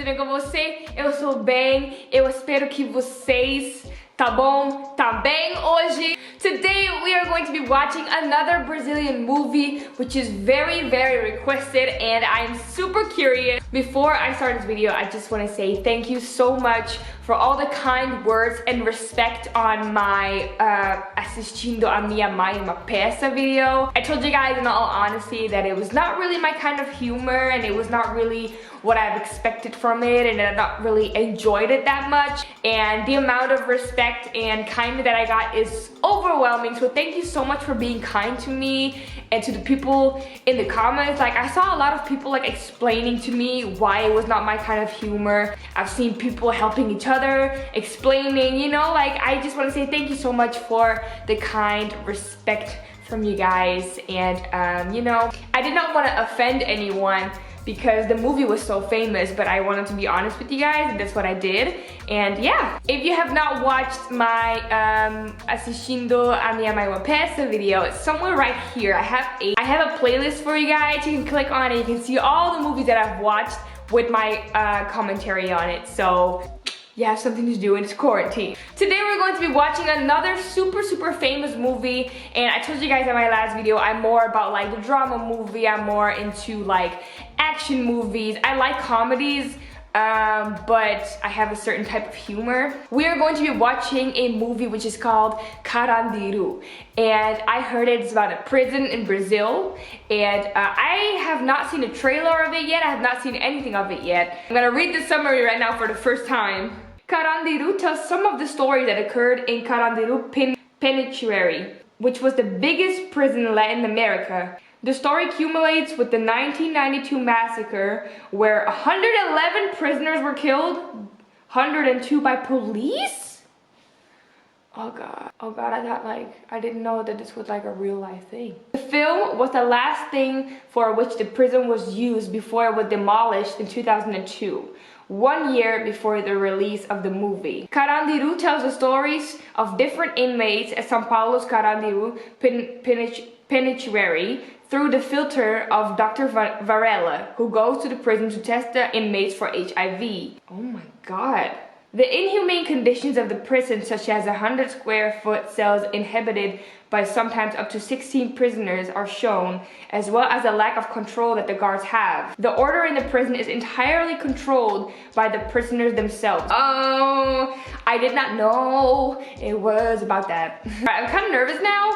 bem com você? Eu sou bem, eu espero que vocês tá bom também hoje. Today we are going to be watching another Brazilian movie which is very requested and I'm super curious. Before I start this video, I just want to say thank you so much for all the kind words and respect on my Assistindo a Uma Peça video. I told you guys in all honesty that it was not really my kind of humor and it was not really what I've expected from it and I've not really enjoyed it that much, and the amount of respect and kindness that I got is overwhelming. So thank you so much for being kind to me and to the people in the comments. Like, I saw a lot of people like explaining to me why it was not my kind of humor. I've seen people helping each other, explaining, you know, like, I just want to say thank you so much for the kind respect from you guys. And you know, I did not want to offend anyone because the movie was so famous, but I wanted to be honest with you guys, and that's what I did. And yeah, if you have not watched my Assistindo a Uma Peça video, it's somewhere right here. I have a playlist for you guys. You can click on it, you can see all the movies that I've watched with my commentary on it. So you have something to do in this quarantine. Today we're going to be watching another super famous movie, and I told you guys in my last video I'm more about like the drama movie, I'm more into like action movies. I like comedies, but I have a certain type of humor. We are going to be watching a movie which is called Carandiru, and I heard it's about a prison in Brazil, and I have not seen a trailer of it yet. I have not seen anything of it yet. I'm gonna read the summary right now for the first time. Carandiru tells some of the stories that occurred in Carandiru Penitentiary, which was the biggest prison in Latin America. The story culminates with the 1992 massacre where 111 prisoners were killed, 102 by police? Oh god, I didn't know that this was like a real life thing. The film was the last thing for which the prison was used before it was demolished in 2002. 1 year before the release of the movie. Carandiru tells the stories of different inmates at São Paulo's Carandiru Penitentiary through the filter of Dr. Varela, who goes to the prison to test the inmates for HIV. Oh my god. The inhumane conditions of the prison, such as 100 square foot cells inhabited by sometimes up to 16 prisoners, are shown, as well as the lack of control that the guards have. The order in the prison is entirely controlled by the prisoners themselves. Oh, I did not know it was about that. I'm kind of nervous now.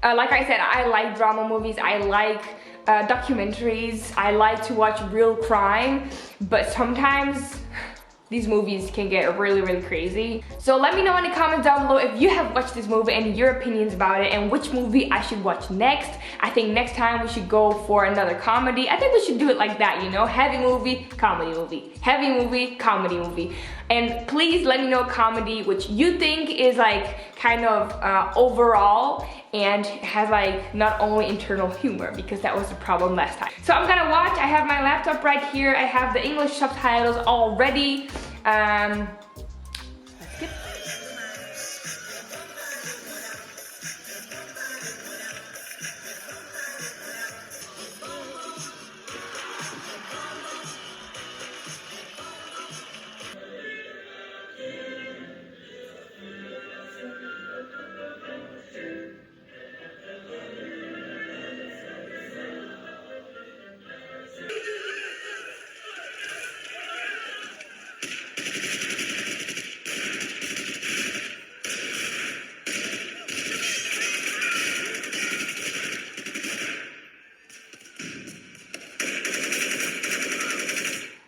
Like I said, I like drama movies, I like documentaries, I like to watch real crime, but sometimes these movies can get really crazy. So let me know in the comments down below if you have watched this movie and your opinions about it and which movie I should watch next. I think next time we should go for another comedy. I think we should do it like that, you know? Heavy movie, comedy movie. Heavy movie, comedy movie. And please let me know a comedy which you think is like kind of overall and has like not only internal humor, because that was the problem last time. So I'm gonna watch. I have my laptop right here. I have the English subtitles already. Let's skip.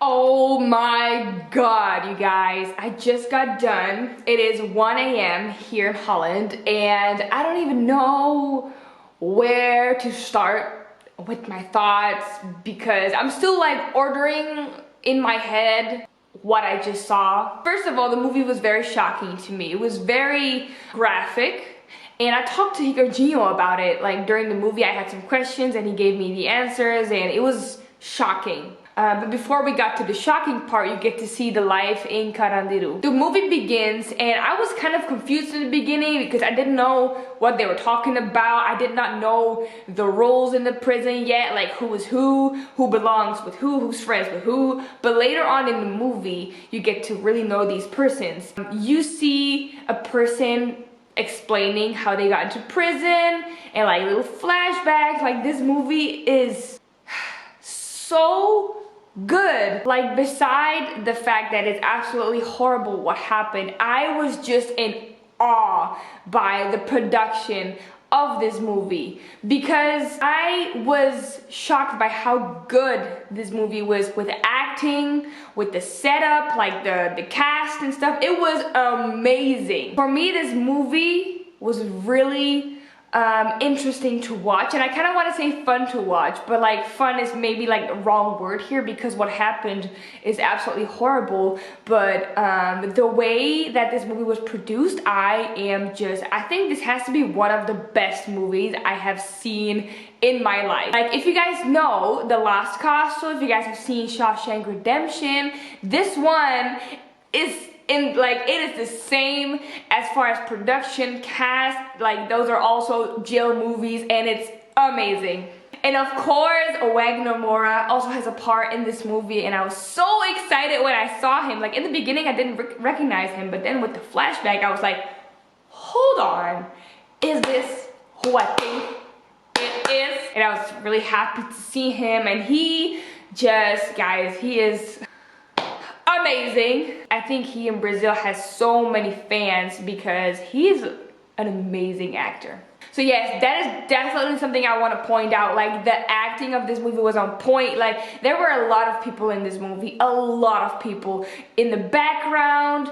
Oh my god, you guys, I just got done. It is 1 a.m. here in Holland, and I don't even know where to start with my thoughts because I'm still like ordering in my head what I just saw. First of all, the movie was very shocking to me. It was very graphic, and I talked to Ricardinho about it. Like during the movie, I had some questions and he gave me the answers, and it was shocking. But before we got to the shocking part, you get to see the life in Carandiru. The movie begins, and I was kind of confused in the beginning because I didn't know what they were talking about. I did not know the roles in the prison yet, like who is who belongs with who's friends with who. But later on in the movie, you get to really know these persons. You see a person explaining how they got into prison and like little flashbacks. Like, this movie is so good. Like, beside the fact that it's absolutely horrible what happened, I was just in awe by the production of this movie because I was shocked by how good this movie was with acting, with the setup, like the cast and stuff. It was amazing. For me, this movie was really interesting to watch, and I kind of want to say fun to watch, but like fun is maybe like the wrong word here because what happened is absolutely horrible. But the way that this movie was produced, I think this has to be one of the best movies I have seen in my life. Like, if you guys know The Lost Castle, if you guys have seen Shawshank Redemption, this one is it is the same as far as production, cast. Like, those are also jail movies, and it's amazing. And of course, Wagner Moura also has a part in this movie, and I was so excited when I saw him. Like, in the beginning I didn't recognize him, but then with the flashback I was like, hold on, is this who I think it is? And I was really happy to see him, and he is amazing. I think he in Brazil has so many fans because he's an amazing actor. So yes, that is definitely something I want to point out. Like, the acting of this movie was on point. Like, there were a lot of people in this movie, a lot of people in the background,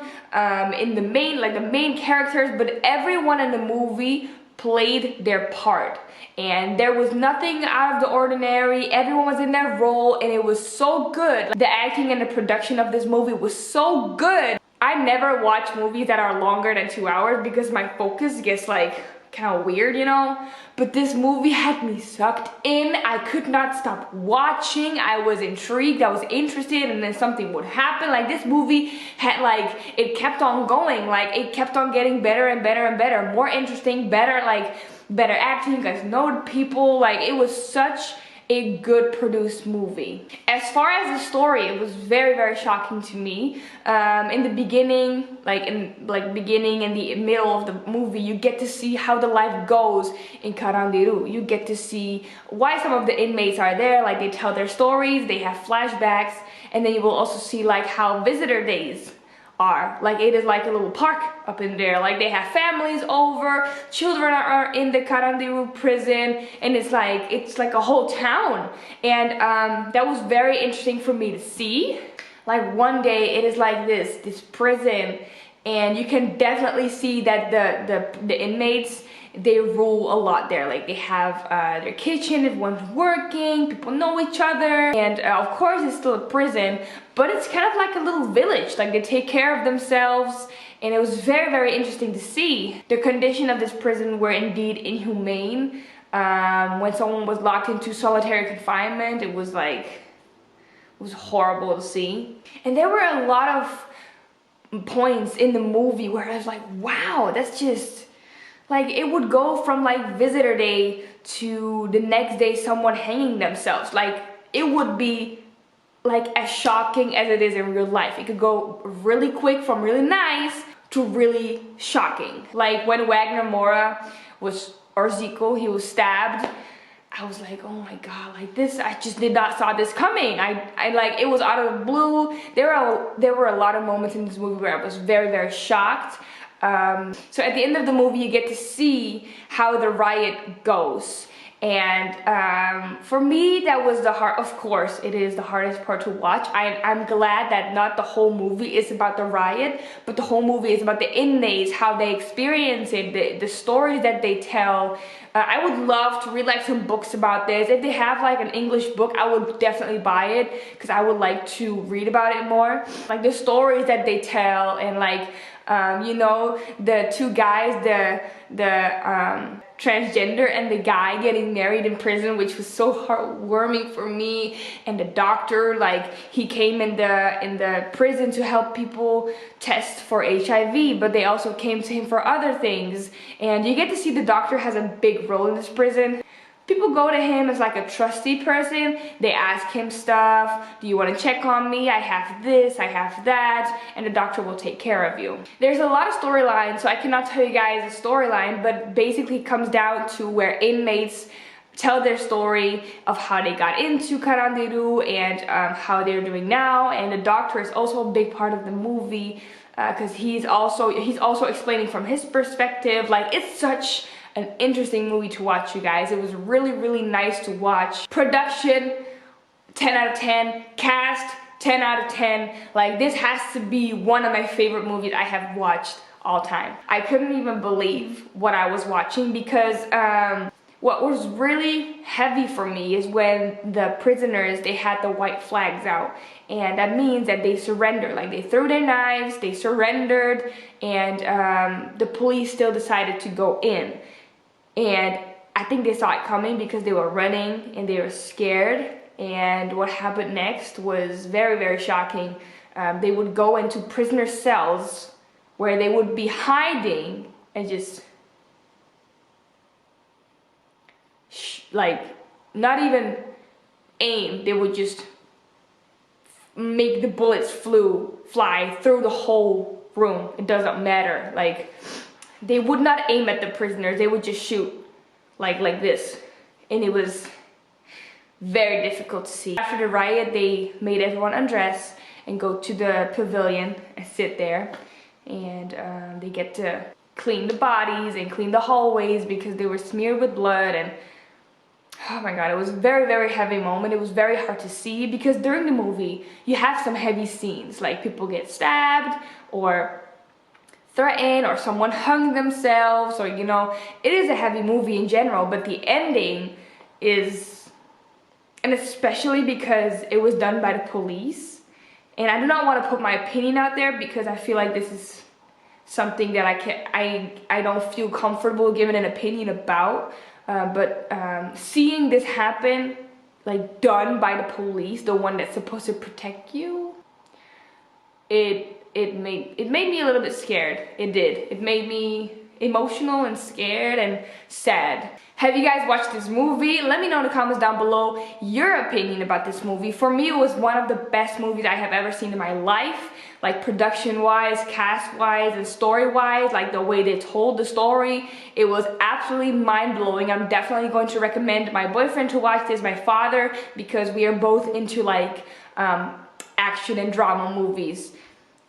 in the main characters, but everyone in the movie played their part, and there was nothing out of the ordinary. Everyone was in their role, and it was so good. The acting and the production of this movie was so good. I never watch movies that are longer than 2 hours because my focus gets like kind of weird, you know? But this movie had me sucked in. I could not stop watching. I was intrigued, I was interested, and then something would happen. Like, this movie had, like, it kept on going. Like, it kept on getting better and better and better, more interesting, better acting. You guys know the people. Like, it was such a good produced movie. As far as the story, it was very, very shocking to me. In the beginning, beginning and the middle of the movie, you get to see how the life goes in Carandiru. You get to see why some of the inmates are there. Like, they tell their stories, they have flashbacks, and then you will also see like how visitor days are. Like, it is like a little park up in there. Like, they have families over, children are in the Carandiru prison, and it's like a whole town. And that was very interesting for me to see. Like, one day it is like this prison, and you can definitely see that the inmates, they rule a lot there. Like, they have their kitchen, everyone's working, people know each other, and of course it's still a prison, but it's kind of like a little village. Like, they take care of themselves, and it was very, very interesting to see. The condition of this prison were indeed inhumane. When someone was locked into solitary confinement, it was horrible to see. And there were a lot of points in the movie where I was like, wow, that's just, like, it would go from like visitor day to the next day someone hanging themselves. Like, it would be like as shocking as it is in real life. It could go really quick from really nice to really shocking. Like, when Wagner Moura or Zico, he was stabbed, I was like, oh my god, like, this, I just did not saw this coming. I like, it was out of the blue. There were a lot of moments in this movie where I was very, very shocked. So at the end of the movie, you get to see how the riot goes. And for me, that was of course, it is the hardest part to watch. I'm glad that not the whole movie is about the riot, but the whole movie is about the inmates, how they experience it, the stories that they tell. I would love to read like some books about this. If they have like an English book, I would definitely buy it because I would like to read about it more. Like, the stories that they tell, and like, you know, the two guys, transgender and the guy getting married in prison, which was so heartwarming for me. And the doctor, like, he came in the prison to help people test for HIV, but they also came to him for other things. And you get to see the doctor has a big role in this prison. People go to him as like a trusty person. They ask him stuff. Do you want to check on me? I have this, I have that. And the doctor will take care of you. There's a lot of storylines, so I cannot tell you guys a storyline, but basically it comes down to where inmates tell their story of how they got into Carandiru and how they're doing now. And the doctor is also a big part of the movie because he's also explaining from his perspective. Like, it's such an interesting movie to watch, you guys. It was really, really nice to watch. Production, 10 out of 10. Cast, 10 out of 10. Like, this has to be one of my favorite movies I have watched all time. I couldn't even believe what I was watching because what was really heavy for me is when the prisoners, they had the white flags out. And that means that they surrendered. Like, they threw their knives, they surrendered, and the police still decided to go in. And I think they saw it coming because they were running and they were scared. And what happened next was very, very shocking. They would go into prisoner cells where they would be hiding and just, like, not even aim. They would just make the bullets fly through the whole room. It doesn't matter. Like, they would not aim at the prisoners. They would just shoot like this. And it was very difficult to see. After the riot, they made everyone undress and go to the pavilion and sit there. And they get to clean the bodies and clean the hallways because they were smeared with blood. And oh my god, it was a very, very heavy moment. It was very hard to see because during the movie, you have some heavy scenes. Like, people get stabbed or threatened or someone hung themselves, or, you know, it is a heavy movie in general, but the ending is, and especially because it was done by the police, and I do not want to put my opinion out there because I feel like this is something that I don't feel comfortable giving an opinion about, but seeing this happen, like, done by the police, the one that's supposed to protect you, it made me a little bit scared. It did. It made me emotional and scared and sad. Have you guys watched this movie? Let me know in the comments down below your opinion about this movie. For me, it was one of the best movies I have ever seen in my life. Like, production-wise, cast-wise, and story-wise, like the way they told the story, it was absolutely mind-blowing. I'm definitely going to recommend my boyfriend to watch this, my father, because we are both into, like, action and drama movies.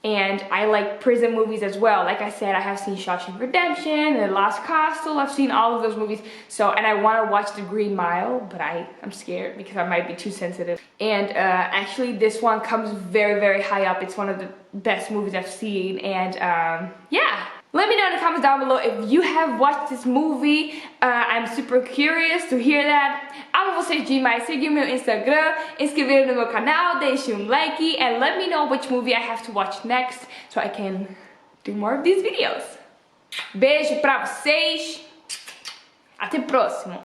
And I like prison movies as well. Like I said, I have seen Shawshank Redemption and Lost Castle. I've seen all of those movies. So, and I want to watch The Green Mile, but I'm scared because I might be too sensitive. And actually, this one comes very, very high up. It's one of the best movies I've seen. And yeah. Let me know in the comments down below if you have watched this movie. I'm super curious to hear that. Amo vocês demais. Seguir meu Instagram, inscrever no meu canal, deixe like, and let me know which movie I have to watch next so I can do more of these videos. Beijo pra vocês. Até o próximo.